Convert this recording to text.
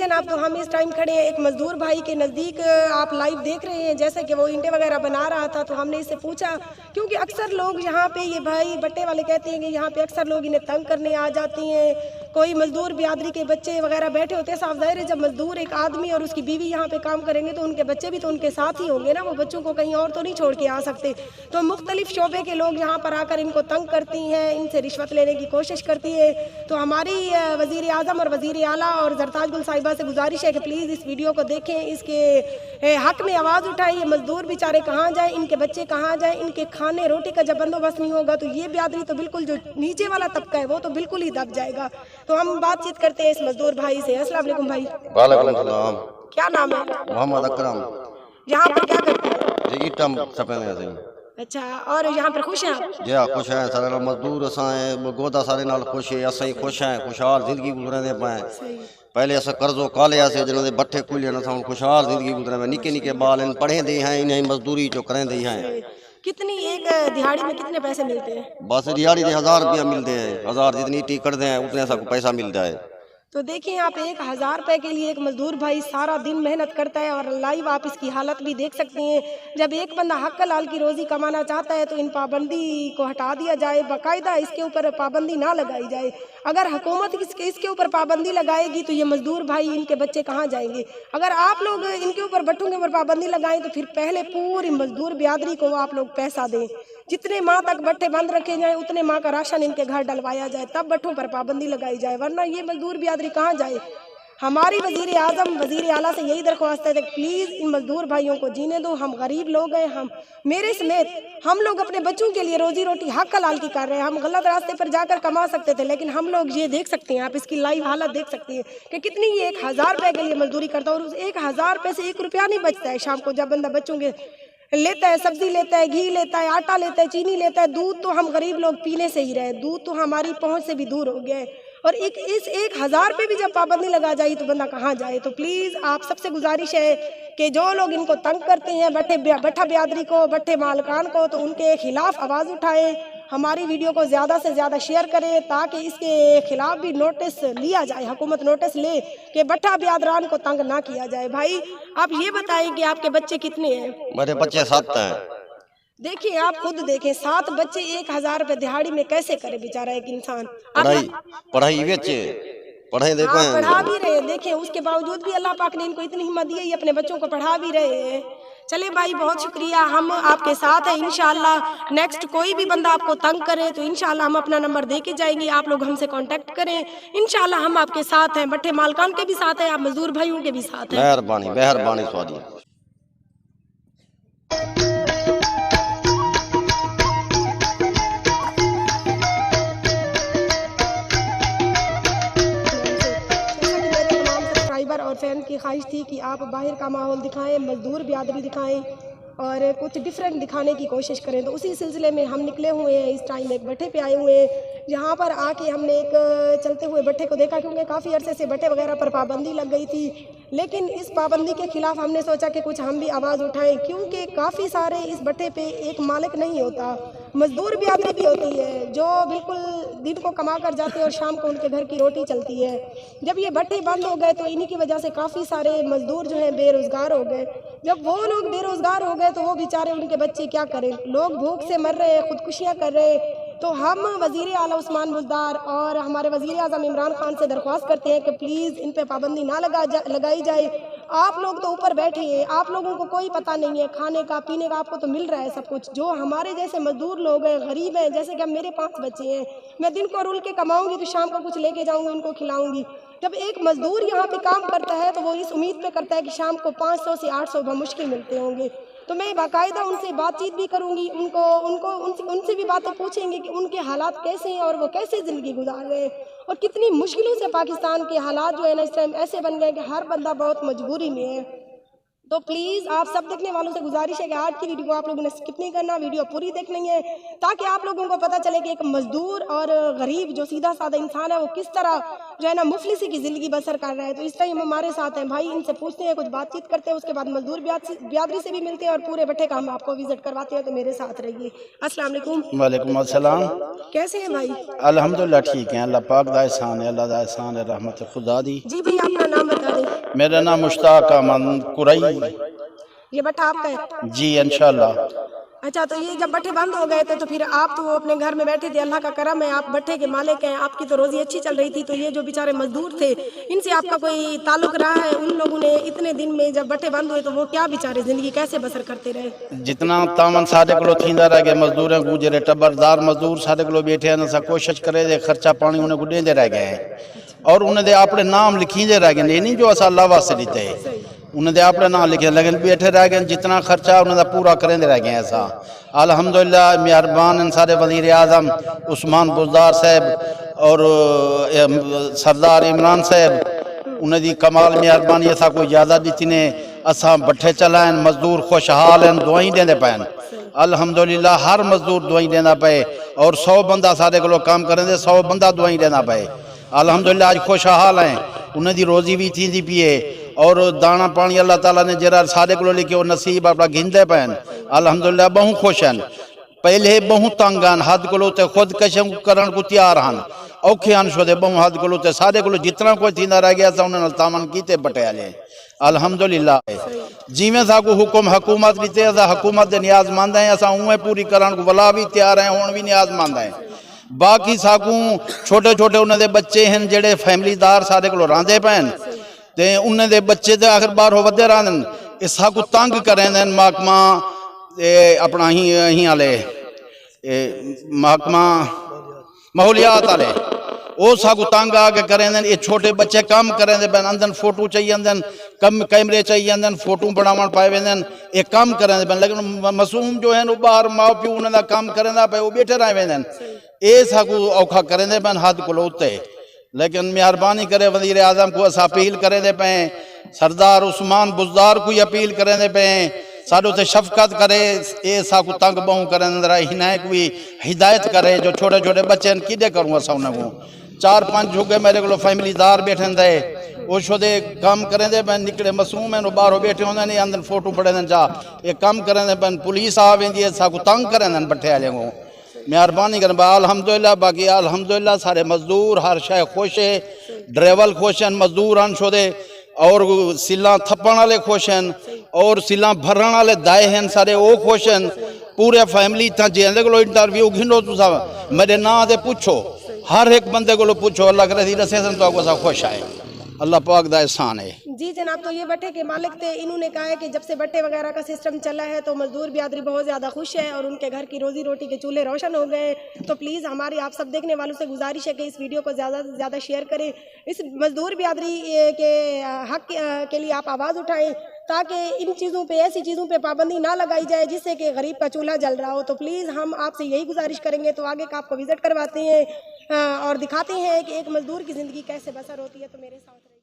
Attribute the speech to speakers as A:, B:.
A: जनाब, तो हम इस टाइम खड़े हैं एक मजदूर भाई के नज़दीक। आप लाइव देख रहे हैं जैसे कि वो ईंटें वगैरह बना रहा था, तो हमने इससे पूछा, क्योंकि अक्सर लोग यहाँ पे, ये भाई बट्टे वाले कहते हैं कि यहाँ पे अक्सर लोग इन्हें तंग करने आ जाती हैं। कोई मजदूर बिरादरी के बच्चे वगैरह बैठे होते हैं। साफ ज़ाहिर है, जब मजदूर एक आदमी और उसकी बीवी यहाँ पे काम करेंगे तो उनके बच्चे भी तो उनके साथ ही होंगे ना, वो बच्चों को कहीं और तो नहीं छोड़ के आ सकते। तो मुख्तलिफ शोबे के लोग यहाँ पर आकर इनको तंग करती हैं, इनसे रिश्वत लेने की कोशिश करती है। तो हमारी वज़ीर आज़म और वज़ीर आला और जरताज गुल साहिबा से गुजारिश है कि प्लीज़ इस वीडियो को देखें, इसके हक़ में आवाज़ उठाएं। ये मजदूर बेचारे कहाँ जाएँ, इनके बच्चे कहाँ जाएँ, इनके खाने रोटी का जब बंदोबस्त नहीं होगा तो ये बिरादरी तो बिल्कुल, जो नीचे वाला तबका है वो तो बिल्कुल ही दब जाएगा। तो हम बातचीत करते हैं इस मजदूर भाई से। अस्सलाम वालेकुम भाई।
B: वालेकुम सलाम।
A: क्या नाम है?
B: मोहम्मद अकरम।
A: यहाँ पर क्या करते हैं?
B: जी ईटम सपेने से।
A: अच्छा, और यहाँ पर खुश हैं आप?
B: जी हाँ, खुश हैं। सारे नाल मजदूर असां गोदा सारे नाल खुश है, असां खुश हैं, खुशहाल जिंदगी गुजरने पाए। पहले अस कर्जो काले से जिन्होंने बट्ठे खुले असां खुशहाल जिंदगी गुजरने में। निके निके बाल इन पढ़े दे हैं, इन्हें मजदूरी जो करें दे हैं।
A: कितनी एक दिहाड़ी में कितने पैसे मिलते हैं?
B: बस दिहाड़ी दे 1000 रुपया मिलते हैं। 1000 जितनी टी कर दें उतने सबको पैसा मिलता है।
A: तो देखिए आप, 1000 रुपए के लिए एक मजदूर भाई सारा दिन मेहनत करता है, और लाइव आप इसकी हालत भी देख सकती हैं। जब एक बंदा हक हलाल की रोज़ी कमाना चाहता है तो इन पाबंदी को हटा दिया जाए, बाकायदा इसके ऊपर पाबंदी ना लगाई जाए। अगर हुकूमत इसके ऊपर पाबंदी लगाएगी तो ये मजदूर भाई, इनके बच्चे कहाँ जाएंगे? अगर आप लोग इनके ऊपर, बट्टों के ऊपर पाबंदी लगाएं तो फिर पहले पूरी मजदूर बिरादरी को आप लोग पैसा दें। जितने माह तक बट्टे बंद रखे जाएं उतने माह का राशन इनके घर डलवाया जाए, तब बट्टों पर पाबंदी लगाई जाए, वरना ये मजदूर बिरादरी कहाँ जाए। हमारी वज़ीर आज़म वज़ीर आला से यही दरख्वास्त है कि प्लीज़ इन मजदूर भाइयों को जीने दो। हम गरीब लोग हैं, हम मेरे समेत हम लोग अपने बच्चों के लिए रोजी रोटी हक हलाल की कर रहे हैं। हम गलत रास्ते पर जाकर कमा सकते थे, लेकिन हम लोग ये देख सकते हैं, आप इसकी लाइव हालत देख सकती हैं कि कितनी ये 1000 रुपये के लिए मजदूरी करता है, और उस 1000 रुपये से 1 रुपया नहीं बचता है। शाम को जब बंदा बच्चों के लेता है, सब्जी लेता है, घी लेता है, आटा लेता है, चीनी लेता है, दूध तो हम गरीब लोग पीने से ही रहे, दूध तो हमारी पहुंच से भी दूर हो गया है। और इस 1000 पे भी जब पाबंदी लगा जाए तो बंदा कहाँ जाए। तो प्लीज़ आप सबसे गुजारिश है कि जो लोग इनको तंग करते हैं, बट्ठा बिरादरी को, बट्ठे मालकान को, तो उनके खिलाफ आवाज़ उठाएं। हमारी वीडियो को ज़्यादा से ज़्यादा शेयर करें ताकि इसके खिलाफ भी नोटिस लिया जाए, हुकूमत नोटिस ले कि बट्ठा बिरादरान को तंग ना किया जाए। भाई आप ये बताएं कि आपके बच्चे कितने हैं?
B: मेरे बच्चे 7 हैं।
A: देखिए, आप खुद देखें, 7 बच्चे 1000 रुपये दिहाड़ी में कैसे करे बेचारा एक इंसान।
B: पढ़ाई बेचे पढ़ाई देखो
A: हाँ, पढ़ा भी रहे, देखें उसके बावजूद भी अल्लाह पाक ने इनको इतनी हिम्मत दी है, ये अपने बच्चों को पढ़ा भी रहे हैं। चले भाई, बहुत शुक्रिया, हम आपके साथ हैं। इंशाल्लाह नेक्स्ट कोई भी बंदा आपको तंग करे तो इंशाल्लाह हम अपना नंबर दे के जाएंगे, आप लोग हमसे कांटेक्ट करें। इंशाल्लाह हम आपके साथ हैं, बट्ठे मालकान के भी साथ हैं, आप मजदूर भाइयों के भी साथ हैं।
B: मेहरबानी मेहरबानी स्वादी।
A: और फैन की ख्वाहिश थी कि आप बाहर का माहौल दिखाएं, मजदूर बिरादरी दिखाएं और कुछ डिफरेंट दिखाने की कोशिश करें। तो उसी सिलसिले में हम निकले हुए हैं, इस टाइम एक बट्ठे पे आए हुए हैं। यहाँ पर आके हमने एक चलते हुए बट्ठे को देखा, क्योंकि काफ़ी अरसे से बट्टे वगैरह पर पाबंदी लग गई थी, लेकिन इस पाबंदी के खिलाफ हमने सोचा कि कुछ हम भी आवाज़ उठाएं, क्योंकि काफ़ी सारे इस बट्ठे पे एक मालिक नहीं होता, मजदूर बिरादरी भी होती है जो बिल्कुल दिन को कमा कर जाते हैं और शाम को उनके घर की रोटी चलती है। जब ये बट्ठे बंद हो गए तो इन्हीं की वजह से काफ़ी सारे मजदूर जो हैं बेरोज़गार हो गए। जब वो लोग बेरोज़गार हो गए तो वो बेचारे, उनके बच्चे क्या करें, लोग भूख से मर रहे हैं, खुदकुशियाँ कर रहे हैं। तो हम वज़ीर आला उस्मान बुज़दार और हमारे वज़ीर आज़म इमरान खान से दरख्वास्त करते हैं कि प्लीज़ इन पे पाबंदी ना लगाई जाए। आप लोग तो ऊपर बैठे हैं, आप लोगों को कोई पता नहीं है खाने का पीने का, आपको तो मिल रहा है सब कुछ। जो हमारे जैसे मजदूर लोग हैं, गरीब हैं, जैसे कि अब मेरे 5 बच्चे हैं, मैं दिन को रुल के कमाऊंगी तो शाम को कुछ लेके जाऊंगी, उनको खिलाऊंगी। जब एक मजदूर यहाँ पे काम करता है तो वो इस उम्मीद पे करता है कि शाम को 500 से 800 मुश्किल मिलते होंगे। तो मैं बाकायदा उनसे बातचीत भी करूँगी, उनसे भी बातें पूछेंगे कि उनके हालात कैसे हैं और वो कैसे ज़िंदगी गुजार रहे हैं, और कितनी मुश्किलों से पाकिस्तान के हालात जो है ना इस टाइम ऐसे बन गए कि हर बंदा बहुत मजबूरी में है। तो प्लीज़ आप सब देखने वालों से गुजारिश है कि आज की वीडियो को आप लोगों ने स्किप नहीं करना, वीडियो पूरी देखनी है, ताकि आप लोगों को पता चले कि एक मजदूर और गरीब जो सीधा साधा इंसान है वो किस तरह जो है ना मुफलिसी की ज़िंदगी बसर कर रहा है। तो इस टाइम हमारे साथ हैं भाई, इनसे पूछते हैं, कुछ बातचीत करते हैं, उसके बाद मजदूर बिरादरी से भी मिलते हैं और पूरे भट्टे का हम आपको विजिट करवाते हैं। तो मेरे साथ रहिए। अस्सलाम वालेकुम।
C: वालेकुम अस्सलाम।
A: कैसे हैं भाई?
C: अल्हम्दुलिल्लाह ठीक है, अल्लाह पाक दा एहसान है, अल्लाह दा एहसान है, रहमत खुदा दी।
A: जी भाई, अपना नाम बता दें।
C: मेरा नाम मुश्ताक अहमद कुरई।
A: ये भट्टा आपका है?
C: जी इंशाल्लाह।
A: अच्छा, तो ये जब भट्टे बंद हो गए थे तो फिर आप तो अपने घर में बैठे थे, अल्लाह का करम है, आप भट्टे के मालिक हैं, आपकी तो रोजी अच्छी चल रही थी। तो ये जो बेचारे मजदूर थे, इनसे आपका कोई ताल्लुक रहा है? उन लोगों ने इतने दिन में जब भट्टे बंद हुए तो वो क्या बेचारे जिंदगी कैसे बसर करते रहे?
C: जितना तामन साढ़े को थींदा रह गए, मजदूर गुजरे टब्बरदार मजदूर साढ़े को बैठे हैं, असां कोशिश करे दे खर्चा पानी उन्हें गुडेंदे रह गए हैं और उन्हें अपने नाम लिखींदे रह गए। ये नहीं जो असा अल्लाह वास्ते दिते, उन्हें अपने नाम लिखे, लेकिन बैठे रह गए, जितना खर्चा उन्हें पूरा करेंदे रह गए। ऐसा अल्हम्दुलिल्लाह मेहरबान सारे वज़ीर आज़म उस्मान बुज़दार साहब और सरदार इमरान साहब, उन्हें दी कमाल मेहरबानी असा कोई ज़्यादा दी ने, असा भट्ठे चलाएं, मजदूर खुशहाल हैं, दुआई देंदे पैन। अल्हम्दुलिल्लाह हर मजदूर दुआई देना पे और 100 बंदा सारे को काम करेंदे, 100 बंदा दुआई देना पे। अल्हम्दुलिल्लाह आज खुशहाल हैं, उन्हें दी रोजी भी थी पिए और दाना पानी अल्लाह ताला ने जरा सारे को लिखे और नसीब अपना गिनते पैन। अल्हम्दुलिल्लाह बहु खुश हैं। पहले बहु तंग हैं, हद को खुद कशम करन को तैयार हैं, औखे हैं शोदे बहु हद को सारे को जितना कोई थींदा रह गया उन्होंने तामन कीते बटे वाले। अल्हम्दुलिल्लाह जिमें साकू हुक्म हुकूमत दी असा हुकूमत के नियाज मंद हैं, असा उवें पूरी करन को वला भी तैयार हैं, हुण भी नियाज मंद हैं। बाकी साकू छोटे छोटे उन्होंने बच्चे हैं जेडे फैमिलीदार सारे को रांदे पैन, ते उन्हें दे बच्चे तो आखिर बाहरों वधे रहन, इस को तंग करें महकमा अपना ही आले महकमा माहौलियात वाले वो साकू तंग आके करें। ये छोटे बच्चे कम करें पैन, अंदर फोटो चाहिए, अंदर कम कैमरे चाहिए, अंदर फोटो बनावन पाए वे, ये कम करें पैन। लेकिन मासूम जो है वो बाहर माँ प्यू उन्हें कम करें पे वो बैठे रह वेंदे, ये साकू औखा करें पैन हद को उत्ते। लेकिन मेहरबानी करे वज़ीर आज़म को अस अपील करें पे, सरदार उस्मान बुज़दार को अपील करें पे, साडो ते शफकत करे, ये साकू तंग बहु करें हिनाय को भी हिदायत करे। जो छोटे छोटे बच्चे हैं किदे करूँ असा उन्हें 4-5 झुगे मेरे को फैमिलीदार बैठे दे, वो शोदे काम करें दे पैन, निकले मासूम हैं बाहरों बैठे होंगे नहीं, अंदर फोटो पड़े जा ये काम करें पैन, पुलिस आ वेंदी है, साकू तंग करें बट्ठे वाले को। मेहरबानी कर अल्हम्दुलिल्लाह। बाकी अल्हम्दुलिल्लाह सारे मजदूर हर शय खुश है, ड्राइवर खुश हैं, मजदूर हैं शोदे और सिला थप्पण वाले खुश हैं और सिला भरण वाले दाए हैं सारे वो खुश हैं। पूरे फैमिली था जेंदे को इंटरव्यू घिनो तुसा मेरे ना दे पूछो, हर एक बंदे को पूछो, अल्लाह करे दसे तो खुश आए, अल्लाह पाक दा एहसान है।
A: जी जनाब, तो ये भट्टे के मालिक थे, इन्होंने कहा है कि जब से भट्टे वगैरह का सिस्टम चला है तो मजदूर बिरादरी बहुत ज़्यादा खुश है और उनके घर की रोजी रोटी के चूल्हे रोशन हो गए। तो प्लीज़ हमारी आप सब देखने वालों से गुजारिश है कि इस वीडियो को ज़्यादा से ज़्यादा शेयर करें, इस मजदूर बिरादरी के हक के लिए आप आवाज़ उठाएं, ताकि इन चीज़ों पे ऐसी चीज़ों पे पाबंदी ना लगाई जाए जिससे कि गरीब का चूल्हा जल रहा हो। तो प्लीज़ हम आपसे यही गुजारिश करेंगे। तो आगे का आपको विज़िट करवाते हैं और दिखाते हैं कि एक मजदूर की ज़िंदगी कैसे बसर होती है। तो मेरे साथ